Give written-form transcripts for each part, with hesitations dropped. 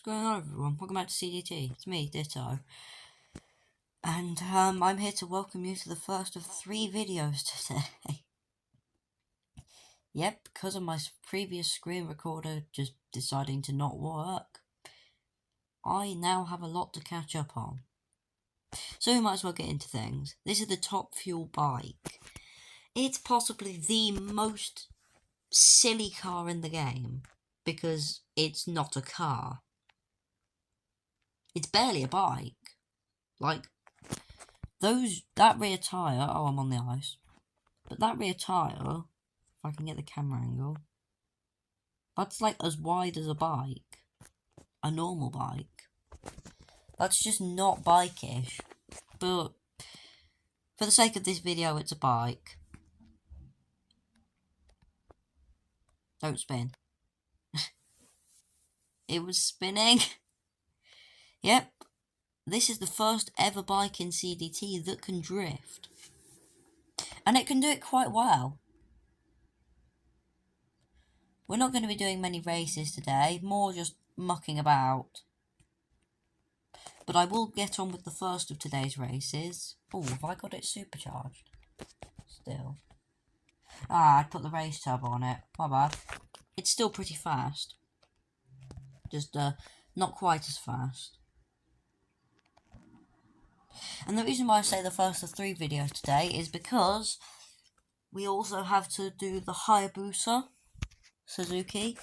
going on, everyone? Welcome back to CDT. It's me, Ditto. And I'm here to welcome you to the first of 3 videos today. Yep, because of my previous screen recorder just deciding to not work, I now have a lot to catch up on. So we might as well get into things. This is the Top Fuel bike. It's possibly the most silly car in the game, because it's not a car. It's barely a bike. Like, that rear tyre, oh, I'm on the ice, but that rear tyre, if I can get the camera angle, that's like as wide as a bike, a normal bike. That's just not bike-ish, but for the sake of this video, it's a bike. Don't spin. It was spinning. Yep, this is the first ever bike in CDT that can drift. And it can do it quite well. We're not going to be doing many races today, more just mucking about. But I will get on with the first of today's races. Oh, have I got it supercharged? Still. I put the race tab on it. My bad. It's still pretty fast. Just, not quite as fast. And the reason why I say the first of 3 videos today is because we also have to do the Hayabusa Suzuki.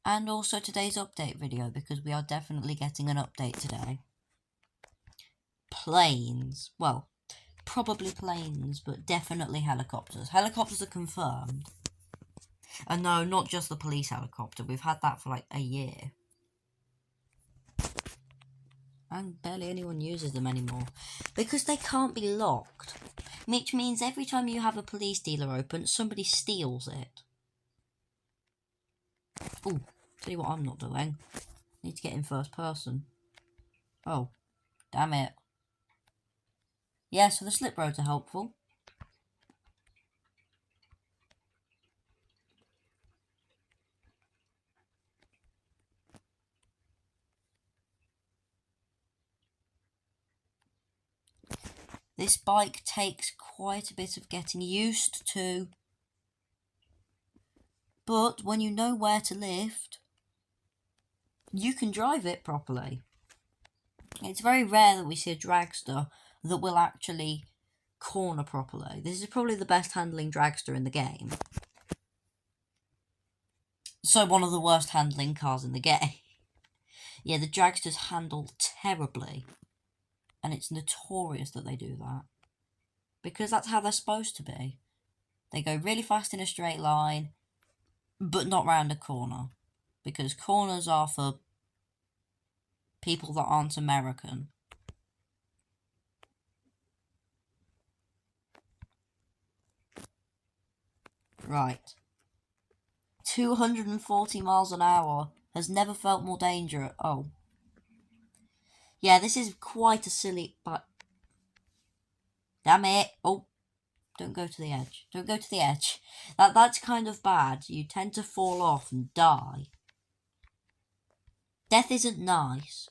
And also today's update video, because we are definitely getting an update today. Planes. Well, probably planes, but definitely helicopters. Helicopters are confirmed. And no, not just the police helicopter. We've had that for like a year. And barely anyone uses them anymore. Because they can't be locked. Which means every time you have a police dealer open, somebody steals it. Ooh, tell you what I'm not doing. Need to get in first person. Oh, damn it. Yeah, so the slip roads are helpful. This bike takes quite a bit of getting used to. But when you know where to lift, you can drive it properly. It's very rare that we see a dragster that will actually corner properly. This is probably the best handling dragster in the game. So one of the worst handling cars in the game. Yeah, the dragsters handle terribly. And it's notorious that they do that. Because that's how they're supposed to be. They go really fast in a straight line, but not round a corner. Because corners are for people that aren't American. Right. 240 miles an hour has never felt more dangerous. Oh. Yeah, this is quite a silly, but... Damn it. Oh. Don't go to the edge. Don't go to the edge. That's kind of bad. You tend to fall off and die. Death isn't nice.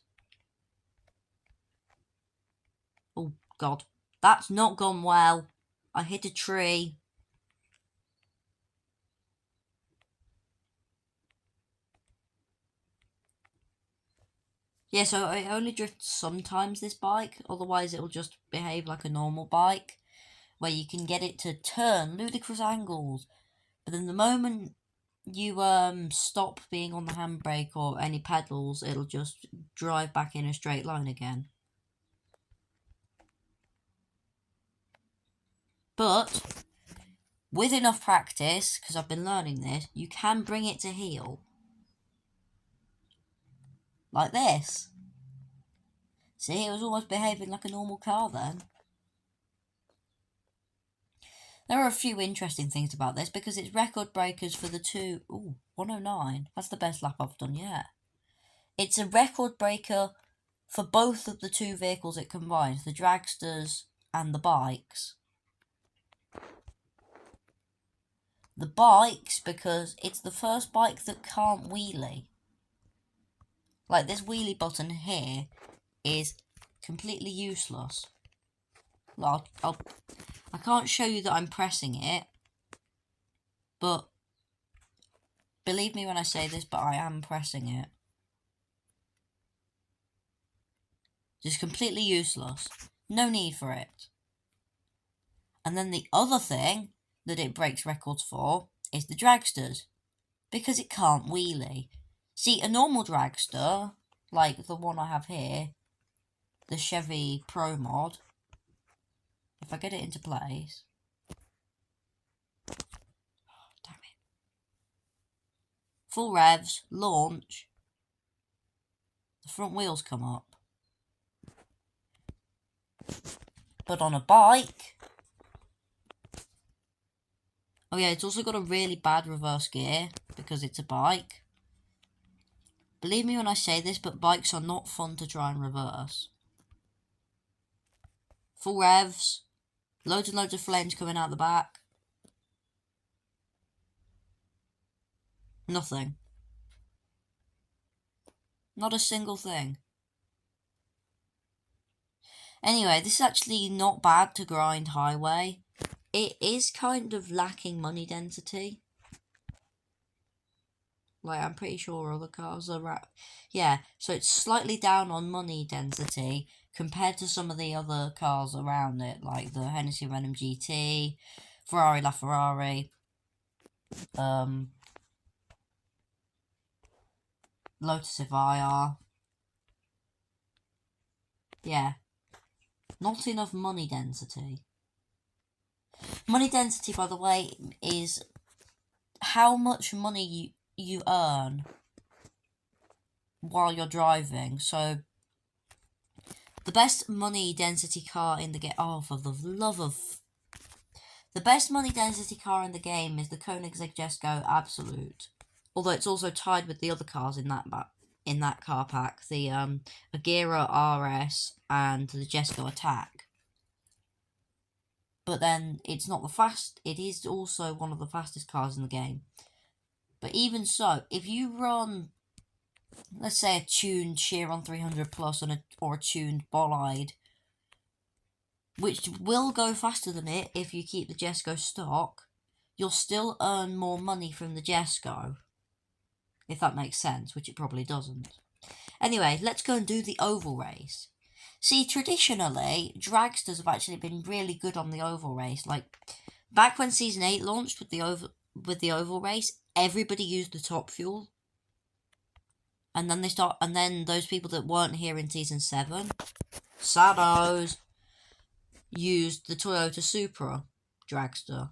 Oh, God. That's not gone well. I hit a tree. Yeah, so it only drifts sometimes, this bike. Otherwise, it'll just behave like a normal bike, where you can get it to turn ludicrous angles. But then the moment you stop being on the handbrake or any pedals, it'll just drive back in a straight line again. But with enough practice, because I've been learning this, you can bring it to heel. Like this. See, it was almost behaving like a normal car then. There are a few interesting things about this, because it's record breakers for the two... Ooh, 109. That's the best lap I've done yet. It's a record breaker for both of the 2 vehicles it combines, the dragsters and the bikes. The bikes, because it's the first bike that can't wheelie. Like, this wheelie button here is completely useless. I can't show you that I'm pressing it, but believe me when I say this, but I am pressing it. Just completely useless. No need for it. And then the other thing that it breaks records for is the dragsters, because it can't wheelie. See, a normal dragster, like the one I have here, the Chevy Pro mod, if I get it into place... Damn it. Full revs, launch, the front wheels come up. But on a bike... Oh yeah, it's also got a really bad reverse gear, because it's a bike. Believe me when I say this, but bikes are not fun to try and reverse. Full revs, loads and loads of flames coming out the back. Nothing. Not a single thing. Anyway, this is actually not bad to grind highway. It is kind of lacking money density. Like, I'm pretty sure other cars are... Yeah, so it's slightly down on money density compared to some of the other cars around it, like the Hennessy Venom GT, Ferrari LaFerrari, Lotus Evija. Yeah. Not enough money density. Money density, by the way, is how much money you earn while you're driving. So, the best money density car in the game... Oh, for the love of... The best money density car in the game is the Koenigsegg Jesko Absolute. Although it's also tied with the other cars in that car pack. The Agera RS and the Jesko Attack. But then, it's not the fast... It is also one of the fastest cars in the game. But even so, if you run, let's say, a tuned Chiron 300 Plus or a tuned Bolide, which will go faster than it if you keep the Jesko stock, you'll still earn more money from the Jesko. If that makes sense, which it probably doesn't. Anyway, let's go and do the oval race. See, traditionally, dragsters have actually been really good on the oval race. Like, back when Season 8 launched with the oval race, everybody used the top fuel. And then those people that weren't here in Season 7, Sados, used the Toyota Supra dragster.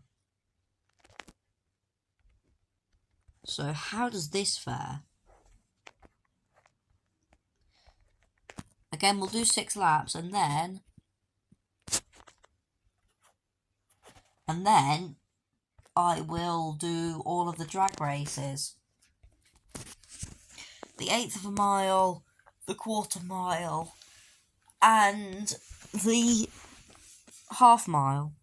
So how does this fare? Again, we'll do 6 laps, and then I will do all of the drag races. The 1/8 of a mile, the 1/4 mile, and the 1/2 mile.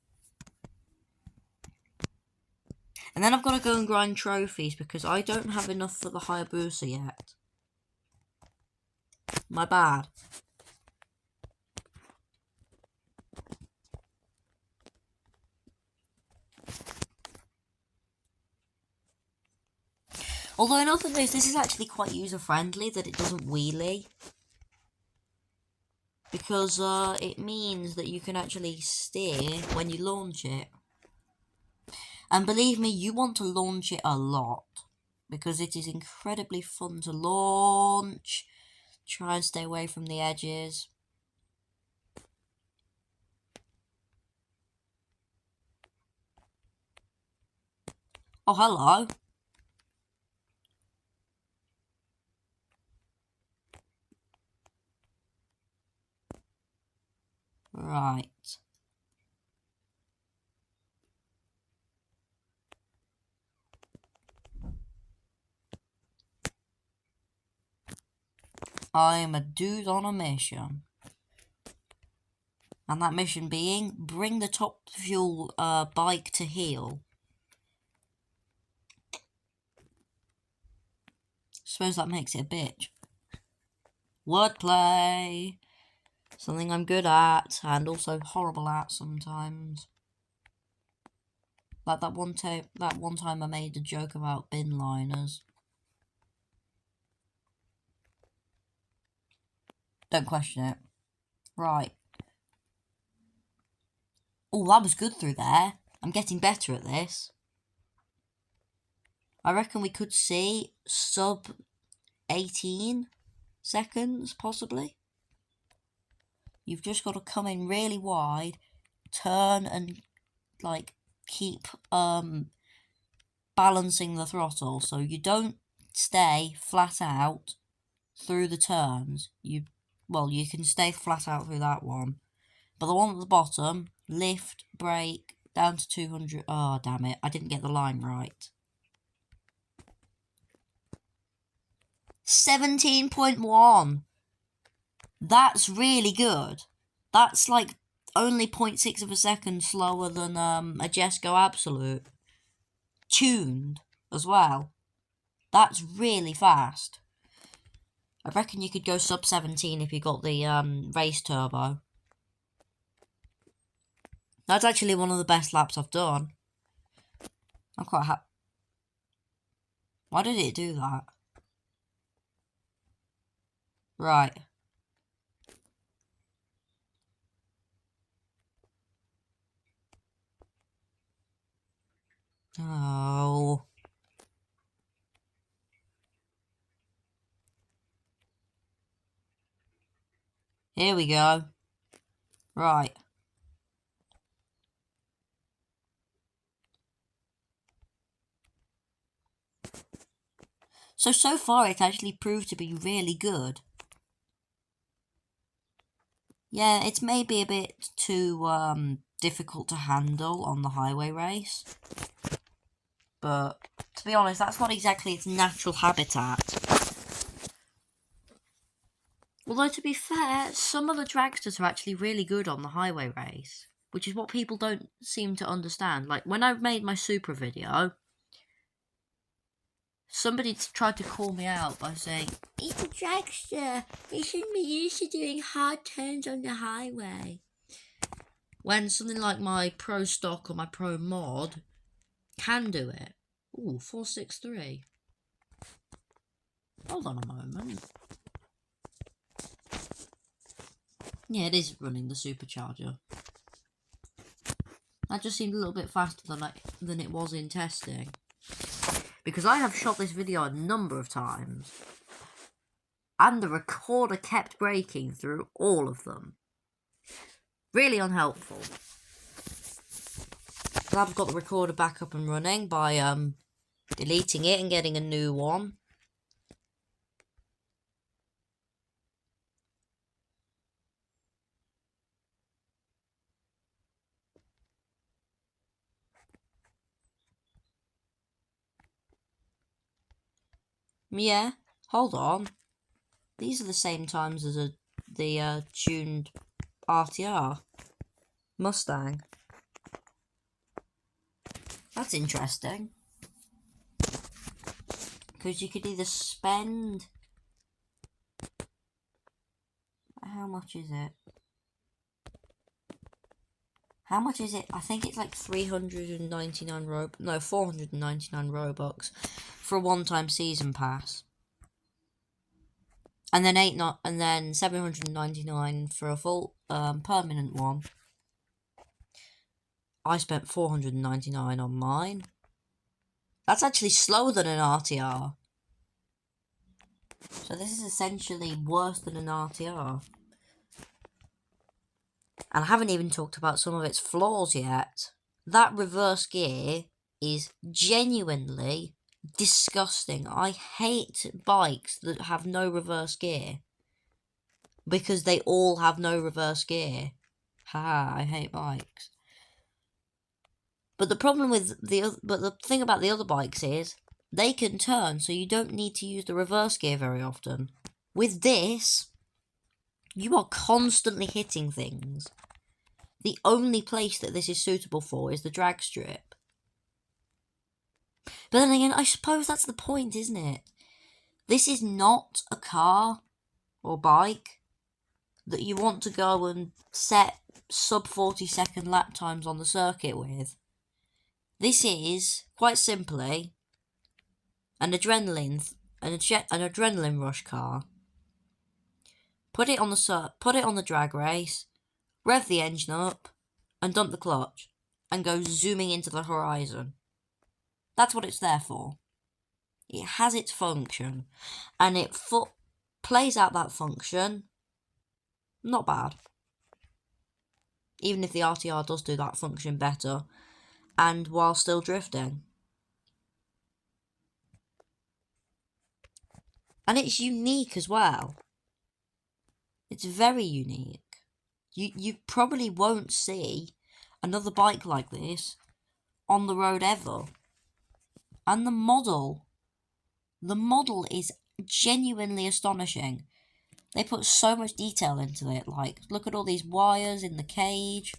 And then I've got to go and grind trophies because I don't have enough for the Hayabusa yet. My bad. Although in other news, this is actually quite user-friendly that it doesn't wheelie. Because it means that you can actually steer when you launch it. And believe me, you want to launch it a lot. Because it is incredibly fun to launch. Try and stay away from the edges. Oh, hello. Right. I am a dude on a mission. And that mission being, bring the top fuel bike to heel. Suppose that makes it a bitch. Wordplay. Something I'm good at, and also horrible at sometimes. Like that one time I made a joke about bin liners. Don't question it. Right. Oh, that was good through there. I'm getting better at this. I reckon we could see sub 18 seconds, possibly. You've just got to come in really wide, turn and, like, keep balancing the throttle so you don't stay flat out through the turns. You can stay flat out through that one. But the one at the bottom, lift, brake, down to 200. Oh, damn it. I didn't get the line right. 17.1. That's really good. That's like only 0.6 of a second slower than a Jesco Absolute. Tuned as well. That's really fast. I reckon you could go sub 17 if you got the race turbo. That's actually one of the best laps I've done. I'm quite happy. Why did it do that? Right. Oh. Here we go. Right. So far it actually proved to be really good. Yeah, it's maybe a bit too difficult to handle on the highway race. But, to be honest, that's not exactly its natural habitat. Although, to be fair, some of the dragsters are actually really good on the highway race, which is what people don't seem to understand. Like, when I made my Supra video, somebody tried to call me out by saying, "It's a dragster, they shouldn't be used to doing hard turns on the highway." When something like my Pro Stock or my Pro Mod can do it. Ooh, 463. Hold on a moment. Yeah, it is running the supercharger. That just seemed a little bit faster than it was in testing. Because I have shot this video a number of times, and the recorder kept breaking through all of them. Really unhelpful. Glad I've got the recorder back up and running by deleting it and getting a new one. Yeah, hold on. These are the same times as the tuned RTR Mustang. That's interesting. Because you could either spend... How much is it? How much is it? I think it's like 499 Robux for a one-time season pass. And then 799 for a full permanent one. I spent 499 on mine. That's actually slower than an RTR. So this is essentially worse than an RTR. And I haven't even talked about some of its flaws yet. That reverse gear is genuinely disgusting. I hate bikes that have no reverse gear. Because they all have no reverse gear. Haha, I hate bikes. But the problem with the thing about the other bikes is they can turn, so you don't need to use the reverse gear very often. With this, you are constantly hitting things. The only place that this is suitable for is the drag strip. But then again, I suppose that's the point, isn't it? This is not a car or bike that you want to go and set sub 40-second lap times on the circuit with. This is, quite simply, an adrenaline rush car. Put it on the drag race, rev the engine up, and dump the clutch, and go zooming into the horizon. That's what it's there for. It has its function, and it plays out that function. Not bad. Even if the RTR does do that function better, and while still drifting. And it's unique as well. It's very unique. You probably won't see another bike like this on the road ever. And the model is genuinely astonishing. They put so much detail into it. Like, look at all these wires in the cage.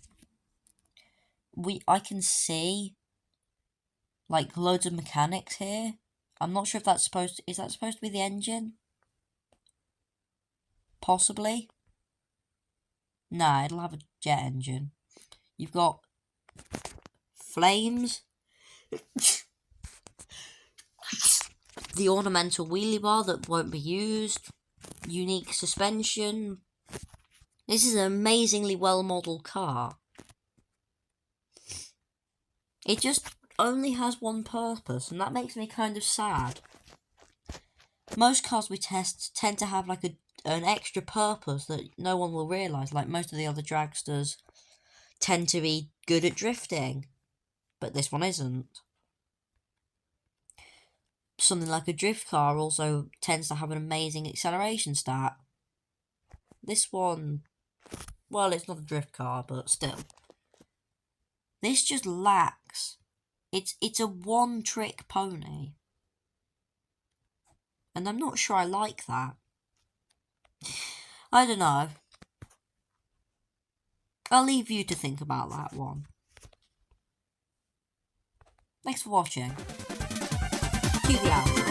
I can see, like, loads of mechanics here. I'm not sure if that's is that supposed to be the engine? Possibly. Nah, it'll have a jet engine. You've got flames. The ornamental wheelie bar that won't be used. Unique suspension. This is an amazingly well-modelled car. It just only has one purpose, and that makes me kind of sad. Most cars we test tend to have like an extra purpose that no one will realise. Like most of the other dragsters tend to be good at drifting, but this one isn't. Something like a drift car also tends to have an amazing acceleration stat. This one, well, it's not a drift car, but still. This just lacks. It's a one-trick pony. And I'm not sure I like that. I don't know. I'll leave you to think about that one. Thanks for watching. QB out.